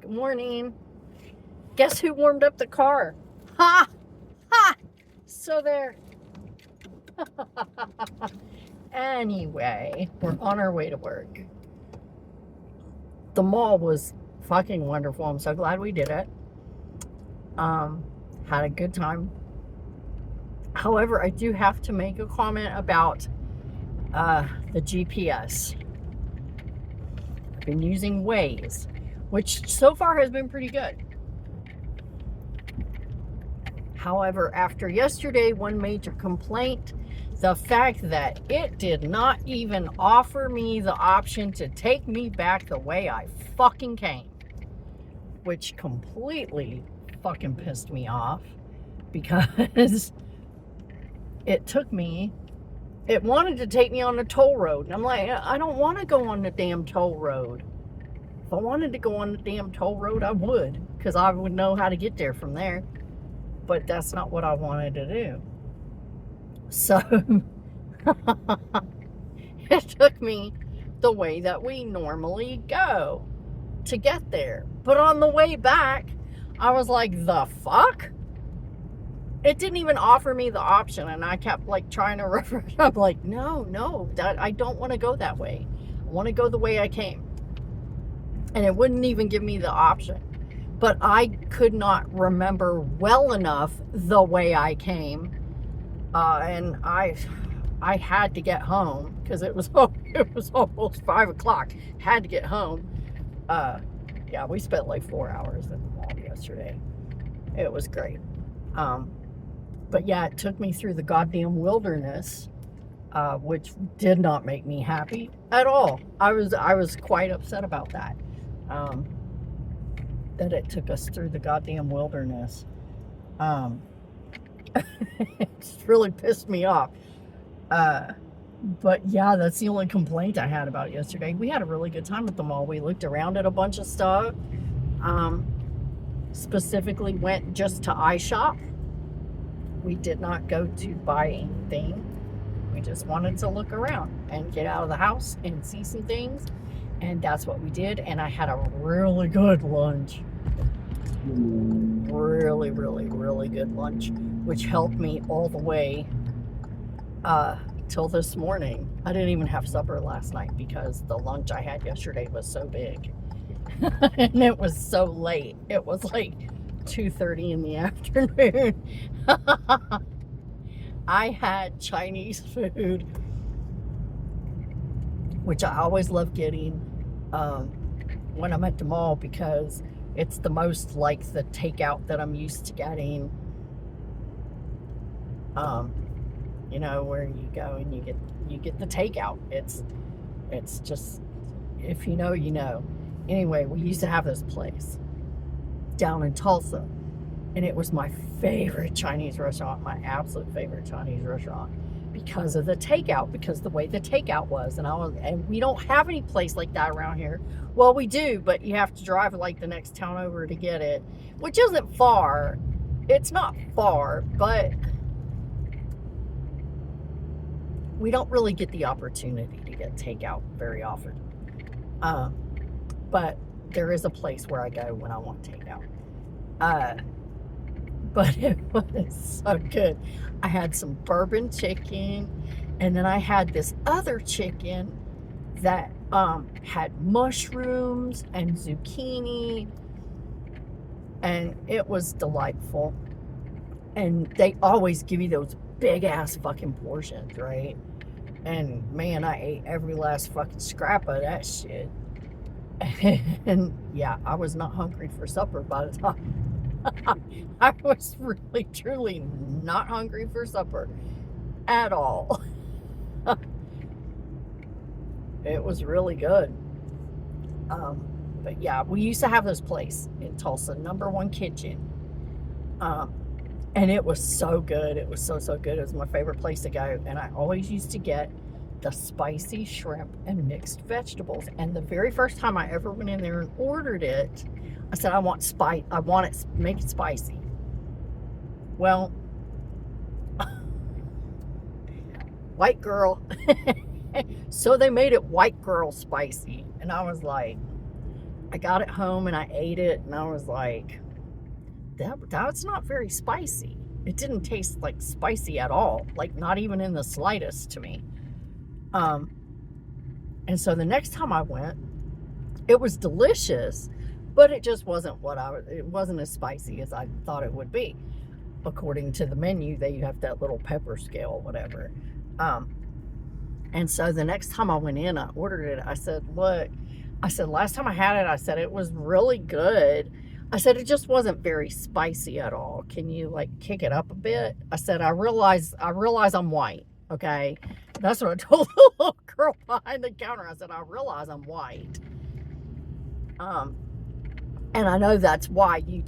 Good morning. Guess who warmed up the car? Ha! Ha! So there. Anyway, we're on our way to work. The mall was fucking wonderful. I'm so glad we did it. Had a good time. However, I do have to make a comment about the GPS. I've been using Waze, which so far has been pretty good. However, after yesterday, one major complaint, the fact that it did not even offer me the option to take me back the way I fucking came, which completely fucking pissed me off because it wanted to take me on the toll road. And I'm like, I don't want to go on the damn toll road. If I wanted to go on the damn toll road, I would, because I would know how to get there from there. But that's not what I wanted to do. So it took me the way that we normally go to get there. But on the way back, I was like, the fuck? It didn't even offer me the option, and I kept like trying to refer. I'm like, no, I don't want to go that way. I want to go the way I came. And it wouldn't even give me the option. But I could not remember well enough the way I came, and I had to get home because it was almost 5 o'clock. Had to get home. Yeah, we spent like 4 hours at the mall yesterday. It was great. But yeah, it took me through the goddamn wilderness, which did not make me happy at all. I was quite upset about that. That it took us through the goddamn wilderness. It's really pissed me off. But yeah, that's the only complaint I had about yesterday. We had a really good time at the mall. We looked around at a bunch of stuff. Specifically went just to iShop. We did not go to buy anything. We just wanted to look around and get out of the house and see some things. And that's what we did. And I had a really good lunch. Really, really, really good lunch, which helped me all the way till this morning. I didn't even have supper last night because the lunch I had yesterday was so big. And it was so late. It was like 2:30 in the afternoon. I had Chinese food, which I always love getting when I'm at the mall because it's the most like the takeout that I'm used to getting. You know, where you go and you get the takeout. It's just, if you know, you know. Anyway, we used to have this place down in Tulsa, and it was my favorite Chinese restaurant, my absolute favorite Chinese restaurant, because of the takeout, because the way the takeout was. And we don't have any place like that around here. Well, we do, but you have to drive like the next town over to get it, which isn't far. It's not far, but we don't really get the opportunity to get takeout very often. But there is a place where I go when I want takeout. But it was so good. I had some bourbon chicken, and then I had this other chicken that had mushrooms and zucchini, and it was delightful. And they always give you those big ass fucking portions, right? And man, I ate every last fucking scrap of that shit. And yeah, I was not hungry for supper by the time. I was really, truly not hungry for supper at all. It was really good. But yeah, we used to have this place in Tulsa, Number One Kitchen. And it was so good. It was so good. It was my favorite place to go. And I always used to get the spicy shrimp and mixed vegetables. And the very first time I ever went in there and ordered it, I said, I want it, make it spicy. Well, white girl. So they made it white girl spicy. And I was like, I got it home and I ate it, and I was like, that's not very spicy. It didn't taste like spicy at all, like not even in the slightest to me. And so the next time I went, it was delicious, but it just wasn't it wasn't as spicy as I thought it would be. According to the menu, they have that little pepper scale, whatever. And so the next time I went in, I ordered it. I said, look, I said, last time I had it, I said, it was really good. I said, it just wasn't very spicy at all. Can you like kick it up a bit? I said, I realize I'm white. Okay. That's what I told the little girl behind the counter. I said, I realize I'm white. And I know that's why you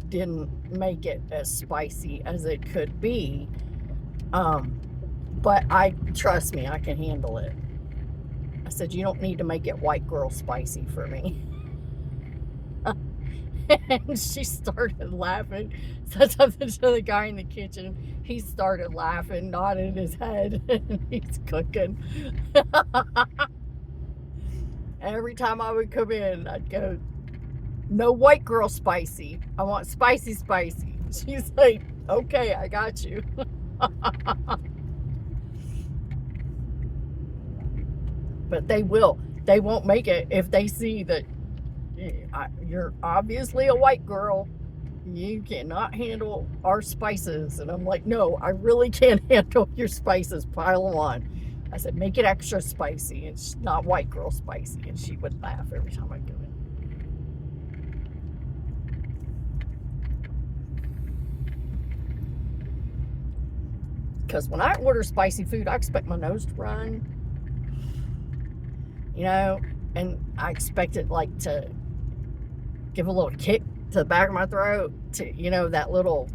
didn't make it as spicy as it could be. But trust me, I can handle it. I said, you don't need to make it white girl spicy for me. And she started laughing, said something to the guy in the kitchen. He started laughing, nodding his head, and he's cooking. Every time I would come in, I'd go, no white girl spicy. I want spicy. She's like, okay, I got you. But they won't make it if they see that you're obviously a white girl. You cannot handle our spices. And I'm like, no, I really can't handle your spices. Pile them on. I said, make it extra spicy. It's not white girl spicy. And she would laugh every time I go in. Because when I order spicy food, I expect my nose to run. You know, and I expect it like to give a little kick to the back of my throat, to, you know, that little,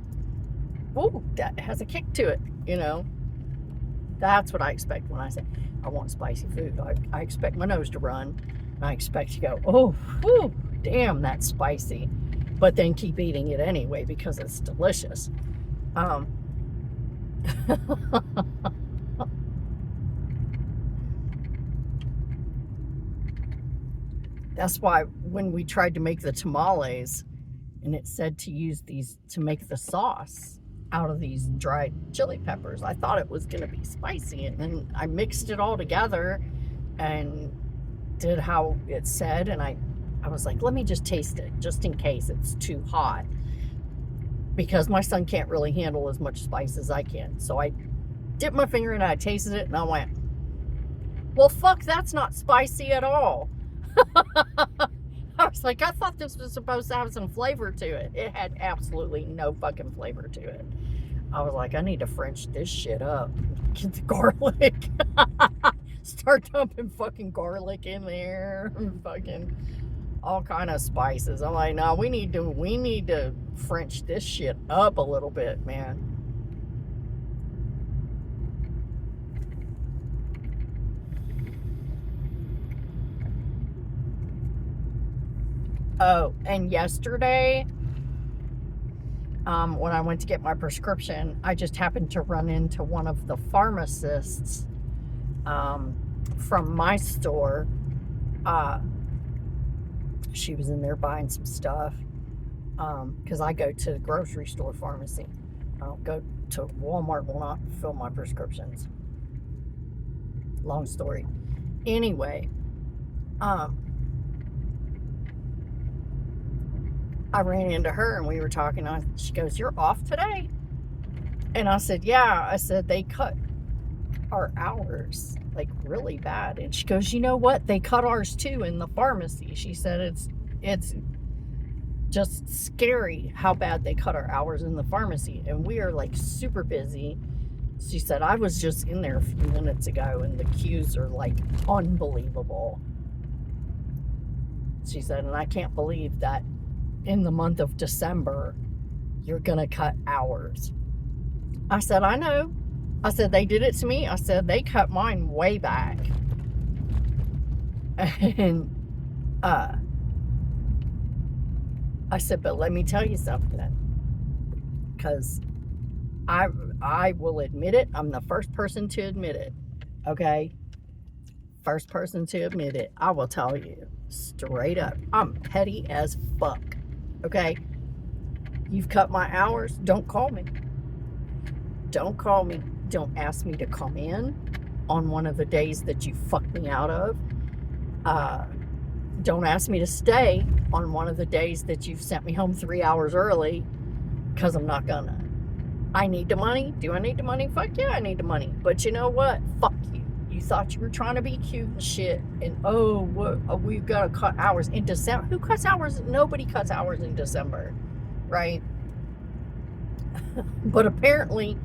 ooh, that has a kick to it, you know. That's what I expect when I say I want spicy food. I expect my nose to run. And I expect to go, oh, whew, damn, that's spicy. But then keep eating it anyway because it's delicious. That's why when we tried to make the tamales, and it said to use these to make the sauce out of these dried chili peppers, I thought it was going to be spicy. And then I mixed it all together and did how it said. And I was like, let me just taste it just in case it's too hot. Because my son can't really handle as much spice as I can. So I dipped my finger in it, I tasted it, and I went, well, fuck, that's not spicy at all. I was like, I thought this was supposed to have some flavor to it. It had absolutely no fucking flavor to it. I was like, I need to French this shit up. Get the garlic. Start dumping fucking garlic in there. Fucking all kind of spices. I'm like, no, we need to French this shit up a little bit, man. Oh, and yesterday, when I went to get my prescription, I just happened to run into one of the pharmacists from my store. She was in there buying some stuff because I go to the grocery store pharmacy. I don't go to Walmart, will not fill my prescriptions. Long story. Anyway, I ran into her and we were talking. She goes, you're off today? And I said, yeah. I said, they cut our hours like really bad. And she goes, you know what? They cut ours too in the pharmacy. She said, it's just scary how bad they cut our hours in the pharmacy. And we are like super busy. She said, I was just in there a few minutes ago and the queues are like unbelievable. She said, and I can't believe that in the month of December, you're going to cut hours. I said, I know. I said, they did it to me. I said, they cut mine way back. And I said, but let me tell you something. Because I will admit it. I'm the first person to admit it. Okay? First person to admit it. I will tell you. Straight up. I'm petty as fuck. Okay? You've cut my hours. Don't call me. Don't call me. Don't ask me to come in on one of the days that you fucked me out of. Don't ask me to stay on one of the days that you've sent me home 3 hours early, because I'm not gonna. I need the money. Do I need the money? Fuck yeah, I need the money. But you know what? Fuck you. You thought you were trying to be cute and shit. And we've got to cut hours in December. Who cuts hours? Nobody cuts hours in December, right? But apparently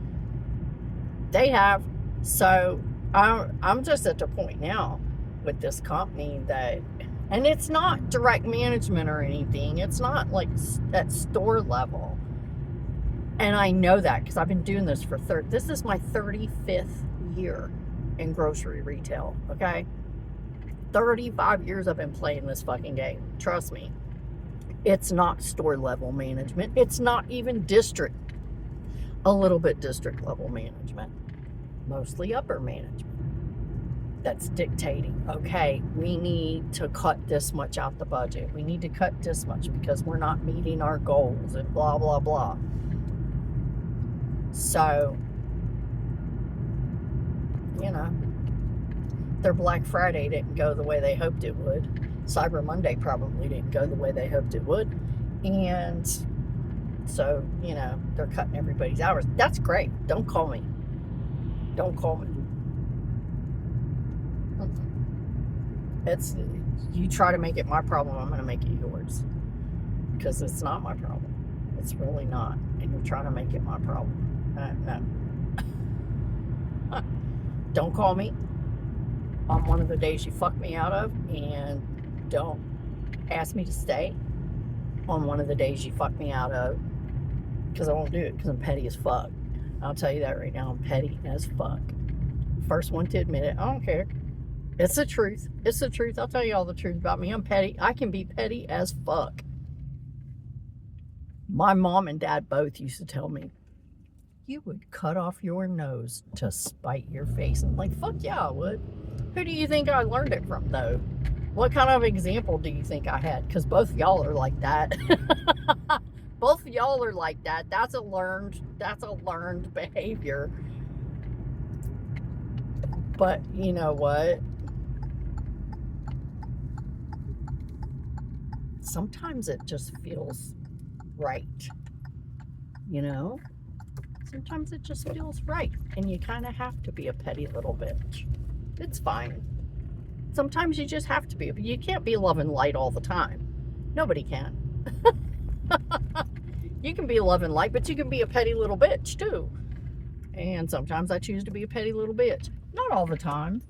they have. So I'm just at the point now with this company that, and it's not direct management or anything. It's not like at store level. And I know that because I've been doing this for this is my 35th year in grocery retail, okay? 35 years I've been playing this fucking game. Trust me. It's not store level management. It's not even district. A little bit district level management. Mostly upper management. That's dictating, okay, we need to cut this much out the budget. We need to cut this much because we're not meeting our goals and blah, blah, blah. So, you know, their Black Friday didn't go the way they hoped it would. Cyber Monday probably didn't go the way they hoped it would. And so, you know, they're cutting everybody's hours. That's great. Don't call me. Don't call me. It's, you try to make it my problem, I'm going to make it yours. Because it's not my problem. It's really not. And you're trying to make it my problem. No. Don't call me on one of the days you fucked me out of. And don't ask me to stay on one of the days you fucked me out of. Because I won't do it because I'm petty as fuck. I'll tell you that right now. I'm petty as fuck. First one to admit it. I don't care. It's the truth. It's the truth. I'll tell you all the truth about me. I'm petty. I can be petty as fuck. My mom and dad both used to tell me, you would cut off your nose to spite your face. I'm like, fuck yeah, I would. Who do you think I learned it from, though? What kind of example do you think I had? Because both of y'all are like that. Both of y'all are like that. That's a learned behavior. But you know what? Sometimes it just feels right. You know? Sometimes it just feels right. And you kind of have to be a petty little bitch. It's fine. Sometimes you just have to be. You can't be love and light all the time. Nobody can. You can be love and light, but you can be a petty little bitch too. And sometimes I choose to be a petty little bitch. Not all the time.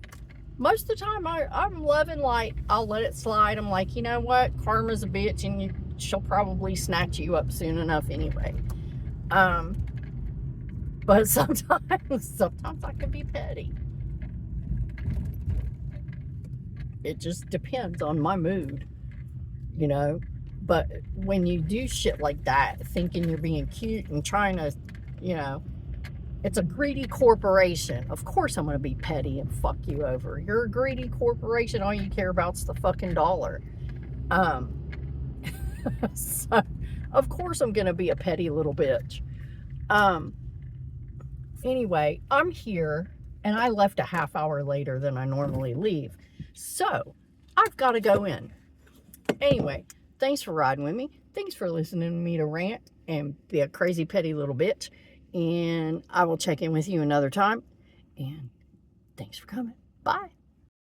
Most of the time, I'm love and light. I'll let it slide. I'm like, you know what? Karma's a bitch, and she'll probably snatch you up soon enough anyway. But sometimes I can be petty. It just depends on my mood, you know. But when you do shit like that, thinking you're being cute and trying to, you know, it's a greedy corporation. Of course I'm going to be petty and fuck you over. You're a greedy corporation. All you care about is the fucking dollar. So, of course I'm going to be a petty little bitch. Anyway, I'm here, and I left a half hour later than I normally leave. So, I've got to go in. Anyway, thanks for riding with me. Thanks for listening to me to rant and be a crazy petty little bitch. And I will check in with you another time. And thanks for coming. Bye.